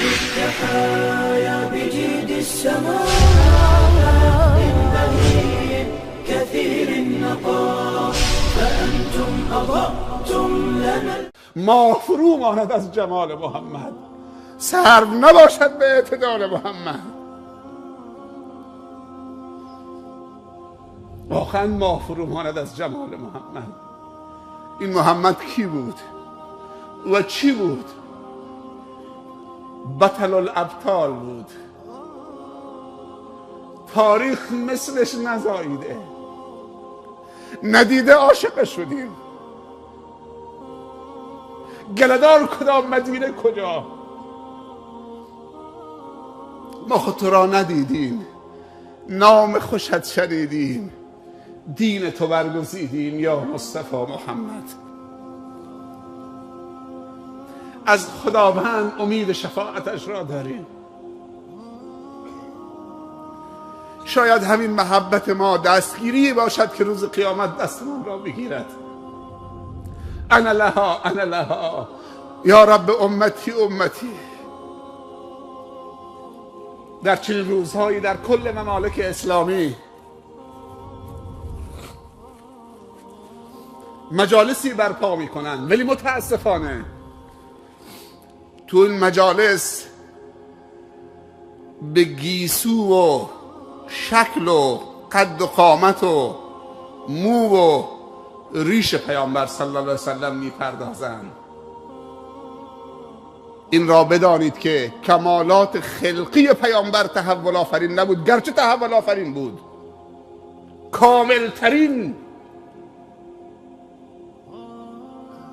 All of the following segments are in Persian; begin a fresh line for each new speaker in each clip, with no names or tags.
التحايا بجيد السماء من بهيم كثير النقاء فأنتم أضأتم لنا.
ما فرو ماند از جمال محمد، سرو نباشد به اعتدال محمد. واقعا ما فرو ماند از جمال محمد. این محمد کی بود و چی بود؟ بطل الابطال بود، تاریخ مثلش نزاییده، ندیده عاشق شدیم. گله‌دار کدام، مدینه کجا؟ ما خود تو را ندیدیم، نام خوشت شنیدیم، دین تو برگزیدیم یا مصطفی محمد. از خداوند امید شفاعتش را داریم. شاید همین محبت ما دستگیری باشد که روز قیامت دستمان را بگیرد. انا لها انا لها یا رب امتی امتی. در چنین روزهایی در کل ممالک اسلامی مجالسی برپا میکنن، ولی متاسفانه تو این مجالس به گیسو و شکل و قد و قامت و مو و ریش پیامبر صلی الله علیه وسلم میپردازند. این را بدانید که کمالات خلقی پیامبر تحول آفرین نبود، گرچه تحول آفرین بود، کامل ترین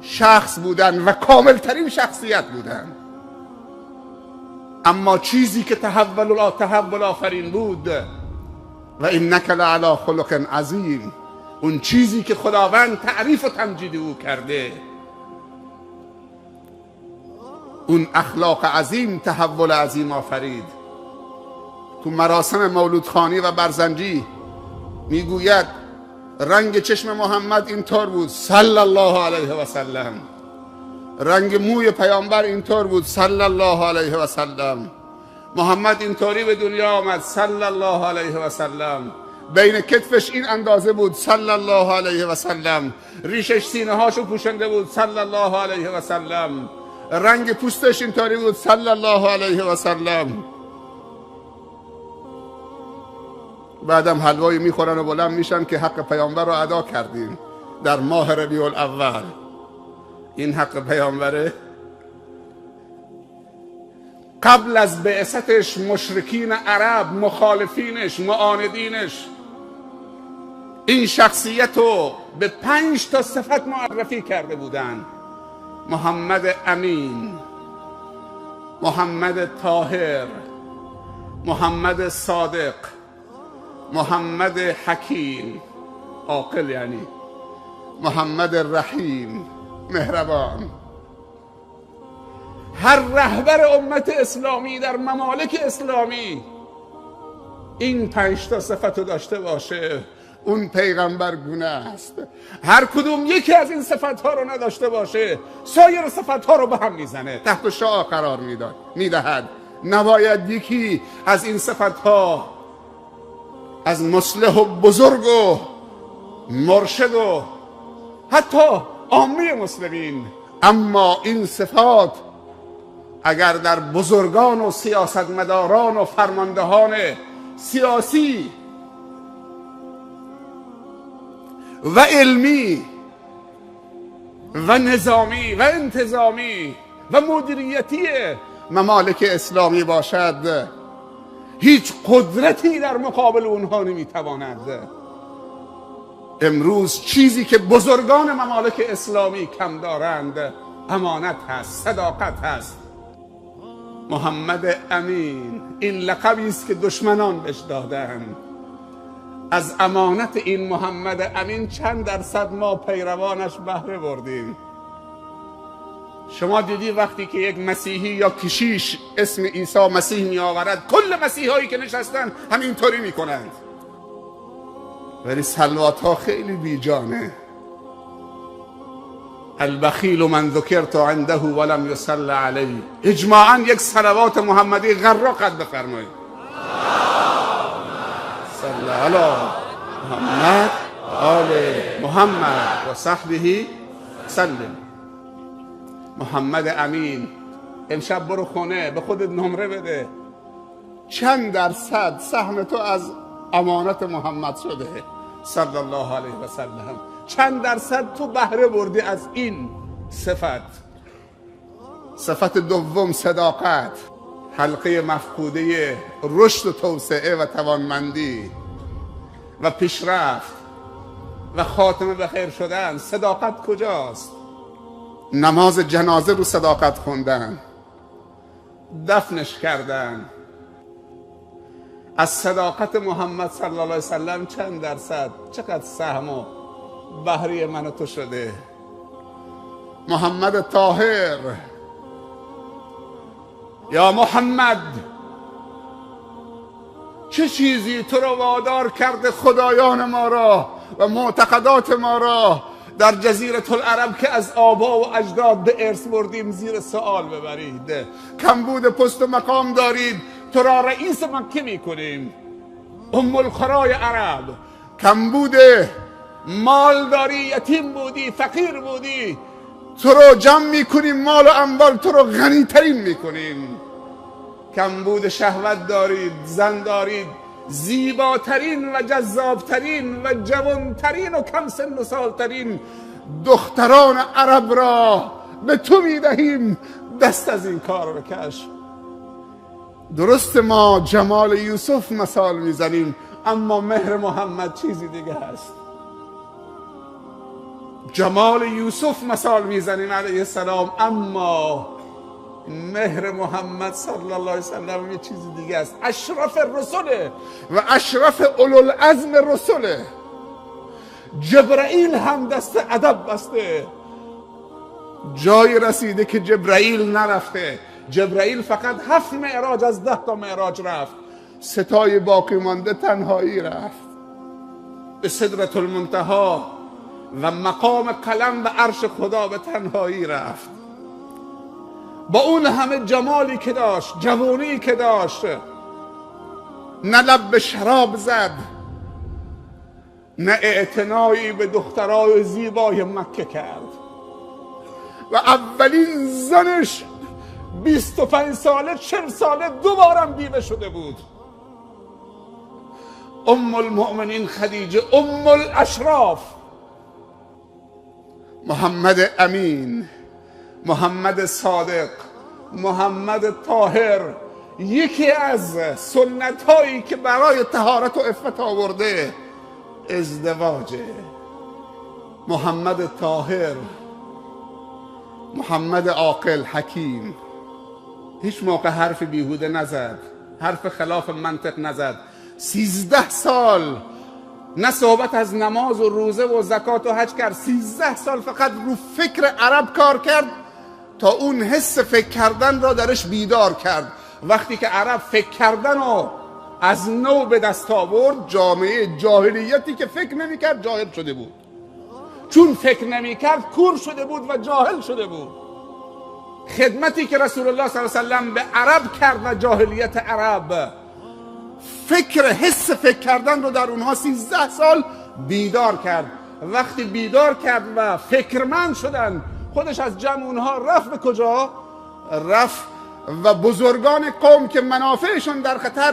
شخص بودن و کامل ترین شخصیت بودن. اما چیزی که تحول آفرین بود و انک لعلی خلق عظیم، اون چیزی که خداوند تعریف و تمجید او کرده، اون اخلاق عظیم تحول عظیم آفرید. تو مراسم مولودخوانی و برزنجی میگوید رنگ چشم محمد اینطور بود صلی الله علیه و سلم، رنگ موی پیامبر اینطور بود صلی الله علیه و سلم، محمد اینطوری به دنیا آمد صلی الله علیه و سلم، بین کتفش این اندازه بود صلی الله علیه و سلم، ریشش سینه هاشو پوشنده بود صلی الله علیه و سلم، رنگ پوستش اینطوری بود صلی الله علیه و سلم. بعدم حلوایی میخورن و بلند میشن که حق پیامبر رو ادا کردیم در ماه ربیع الاول. این حق پیامبره. قبل از بعثتش مشرکین عرب، مخالفینش، معاندینش، این شخصیت رو به 5 تا صفت معرفی کرده بودن: محمد امین، محمد طاهر، محمد صادق، محمد حکیم عاقل، یعنی محمد رحیم مهربان. هر رهبر امت اسلامی در ممالک اسلامی این 5 تا صفت رو داشته باشه، اون پیغمبر گونه است. هر کدوم یکی از این صفت ها رو نداشته باشه، سایر صفت ها رو به هم میزنه، تحت شعاع قرار میدهد. نباید یکی از این صفت ها از مصلح و بزرگ و مرشد و حتی عامه مسلمین، اما این صفات اگر در بزرگان و سیاستمداران و فرماندهان سیاسی و علمی و نظامی و انتظامی و مدیریتی ممالک اسلامی باشد، هیچ قدرتی در مقابل اونها نمیتواند. امروز چیزی که بزرگان ممالک اسلامی کم دارند امانت هست، صداقت هست. محمد امین این لقبی است که دشمنان بهش دادند. از امانت این محمد امین چند درصد ما پیروانش بهره بردیم؟ شما دیدی وقتی که یک مسیحی یا کشیش اسم عیسی مسیح می آورد، کل مسیحایی که نشستن همینطوری میکنند، ولی صلوات ها خیلی بیجانه. البخیل من ذکرت عنده ولم یصلی علیه. اجماعا یک صلوات محمدی غرقت بفرمایید. صلی علی محمد آل محمد و صحبه سلم. محمد امین، امشب برو خونه به خودت نمره بده چند درصد سهم تو از امانت محمد شده صلی الله علیه و سلم. چند درصد تو بهره بردی از این صفت. صفت دوم صداقت، حلقه مفقوده رشد و توسعه و توانمندی و پیشرفت و خاتمه به خیر شدن. صداقت کجاست؟ نماز جنازه رو صداقت خوندن، دفنش کردن. از صداقت محمد صلی الله علیه وسلم چند درصد، چقدر سهم و بهره من و تو شده؟ محمد طاهر، یا محمد، چه چیزی تو را وادار کرده خدایان ما را و معتقدات ما را در جزیره العرب که از آبا و اجداد به ارث بردیم زیر سوال ببرید؟ کمبود پست و مقام دارید، تو را رئیس مکه میکنیم، ام القرای عرب. کمبود مال داری، یتیم بودی، فقیر بودی، تو رو جمع میکنیم، مال و اموال تو رو غنی ترین میکنیم. کمبود شهوت دارید، زن دارید، زیباترین و جذابترین و جوانترین و کم سن و سالترین دختران عرب را به تو میدهیم، دست از این کار بکش. درست ما جمال یوسف مثال میزنیم، اما مهر محمد چیزی دیگه هست. جمال یوسف مثال میزنیم علیه السلام، اما مهر محمد صلی الله علیه وسلم یه چیزی دیگه است. اشرف رسوله و اشرف اولوالعزم رسوله. جبرائیل هم دست ادب بسته، جای رسیده که جبرائیل نرفته. جبرائیل فقط 7 معراج از 10 تا معراج رفت، 3 تای باقی مانده تنهایی رفت. به سدرة المنتهی و مقام قلم و عرش خدا به تنهایی رفت. با اون همه جمالی که داشت، جوانی که داشت، نه لب به شراب زد، نه اعتنایی به دخترای زیبای مکه کرد. و اولین زنش 25 ساله 40 ساله دوبارم بیوه شده بود. ام المؤمنین خدیجه، ام الاشراف. محمد امین، محمد صادق، محمد طاهر، یکی از سنت هایی که برای طهارت و عفت آورده ازدواجه. محمد طاهر، محمد عاقل حکیم، هیچ موقع حرف بیهوده نزد، حرف خلاف منطق نزد. 13 سال نه صحبت از نماز و روزه و زکات و حج کرد، 13 سال فقط رو فکر عرب کار کرد تا اون حس فکر کردن را درش بیدار کرد. وقتی که عرب فکر کردن رو از نو به دست آورد، جامعه جاهلیتی که فکر نمی کرد جاهل شده بود. چون فکر نمی کرد کور شده بود و جاهل شده بود. خدمتی که رسول الله صلی الله علیه وسلم به عرب کرد و جاهلیت عرب، حس فکر کردن رو در اونها 13 سال بیدار کرد. وقتی بیدار کرد و فکرمند شدن، خودش از جمع اونها رفت به کجا؟ رفت و بزرگان قوم که منافعشون در خطر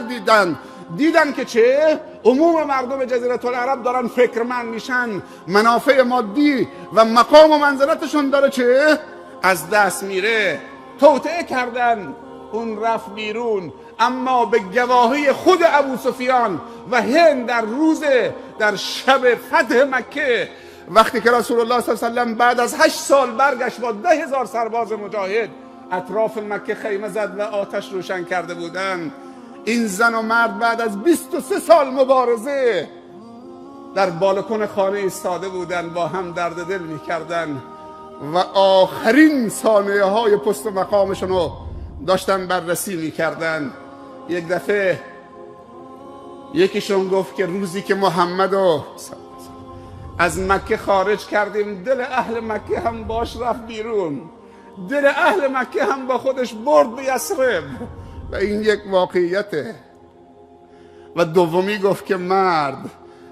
دیدن که چه؟ عموم مردم جزیره العرب دارن فکرمند میشن، منافع مادی و مقام و منزلتشون داره چه؟ از دست میره. توطئه کردن، اون رفت بیرون. اما به گواهی خود ابو سفیان و هند در شب فتح مکه، وقتی که رسول الله صلی الله علیه وسلم بعد از 8 سال برگشت با 10,000 سرباز مجاهد، اطراف مکه خیمه زد و آتش روشن کرده بودند، این زن و مرد بعد از 23 سال مبارزه در بالکن خانه ایستاده بودند، با هم درد دل می‌کردند و آخرین ثانیه های پست مقامشون رو داشتن بررسی می‌کردند. یک دفعه یکیشون گفت که روزی که محمد رو از مکه خارج کردیم، دل اهل مکه هم باش رفت بیرون، دل اهل مکه هم با خودش برد به یثرب و این یک واقعیته. و دومی گفت که مرد،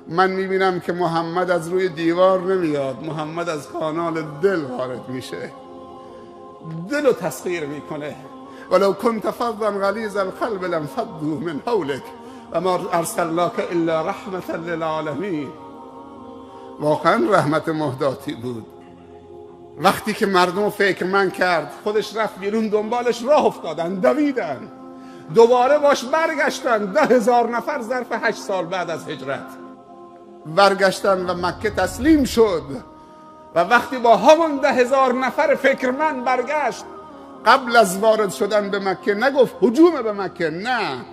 من میبینم که محمد از روی دیوار نمیاد، محمد از کانال دل وارد میشه، دل رو تسخیر میکنه. ولو كنت فظا غلیظ القلب لانفضوا من حولك وما ارسلناك الا رحمة للعالمین. واقعا رحمت مهداتی بود. وقتی که مردم فکرمند کرد، خودش رفت بیرون، دنبالش راه افتادن، دویدن، دوباره باش برگشتن. 10,000 نفر ظرف 8 سال بعد از هجرت برگشتن و مکه تسلیم شد. و وقتی با همون 10,000 نفر فکرمند برگشت، قبل از وارد شدن به مکه نگفت هجوم به مکه، نه،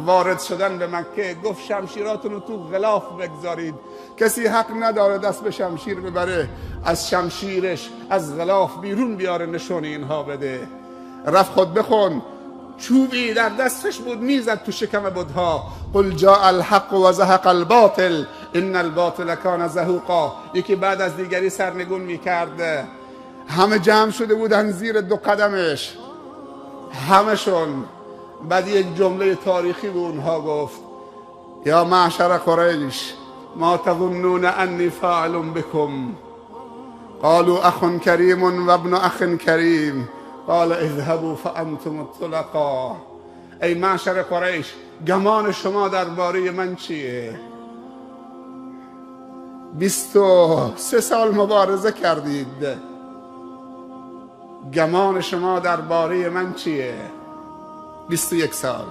وارد شدن به مکه گفت شمشیراتونو تو غلاف بگذارید، کسی حق نداره دست به شمشیر ببره، از شمشیرش از غلاف بیرون بیاره نشون اینها بده. رفت خود بخون، چوبی در دستش بود، میزد تو شکم بتها، قل جاء الحق و زهق الباطل ان الباطل کان زهوقا. یکی بعد از دیگری سرنگون میکرد. همه جمع شده بودن زیر 2 قدمش، همشون. بعد یک جمله تاریخی به اونها گفت: یا معشر قریش ما تظنون انی فاعل بكم؟ قالوا اخ کریم و ابن اخ کریم قال اذهبوا فانتم الطلقاء. ای معشر قریش، گمان شما درباره من چیه؟ 23 سال مبارزه کردید، گمان شما درباره من چیه؟ 21 سال.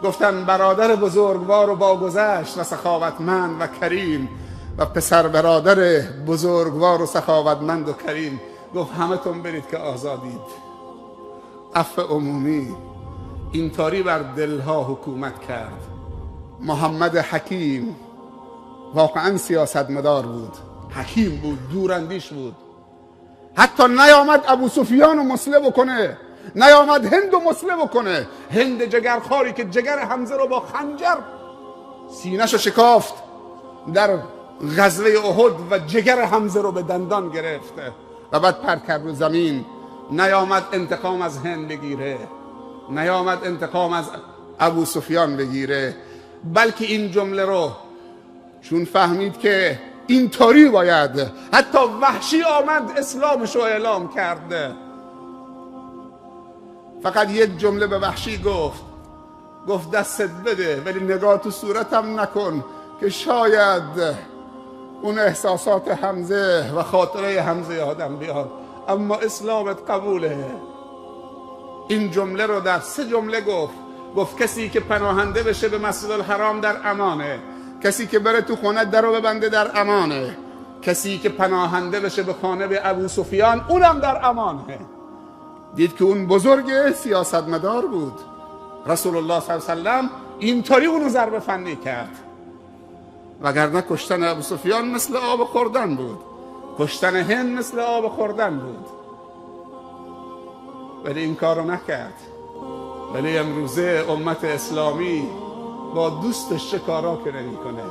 گفتن برادر بزرگوار و باگذشت و سخاوتمند و کریم و پسر برادر بزرگوار و سخاوتمند و کریم. گفت همه تون برید که آزادید. عفو عمومی اینطوری بر دلها حکومت کرد. محمد حکیم واقعا سیاستمدار بود، حکیم بود، دوراندیش بود. حتی نیامد ابو سفیان رو مسله بکنه، نیامد هند رو مسله بکنه. هند جگرخواری که جگر حمزه رو با خنجر سینه‌ش رو شکافت در غزوه احد و جگر حمزه رو به دندان گرفته و بعد پر کرد رو زمین. نیامد انتقام از هند بگیره، نیامد انتقام از ابو سفیان بگیره، بلکه این جمله رو چون فهمید که اینطوری باید، حتی وحشی آمد اسلامش رو اعلام کرده. فقط یک جمله به وحشی گفت دستت بده ولی نگاه تو صورتم نکن که شاید اون احساسات حمزه و خاطره حمزه یادم بیاد، اما اسلامت قبوله. این جمله رو در 3 جمله گفت کسی که پناهنده بشه به مسجد الحرام در امانه، کسی که بره تو خونه درو ببنده در امانه، کسی که پناهنده بشه به خانه به ابو سفیان اونم در امانه. دید که اون بزرگ سیاستمدار بود. رسول الله صلی الله علیه و سلم اینطوری اونو ضربه فنی کرد، وگرنه کشتن ابو سفیان مثل آب خوردن بود، کشتن هند مثل آب خوردن بود. ولی این کارو نکرد. ولی امروزه امت اسلامی با دوستش چه کارا که نمی کنه،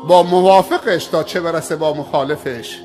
با موافقش تا چه برسه با مخالفش.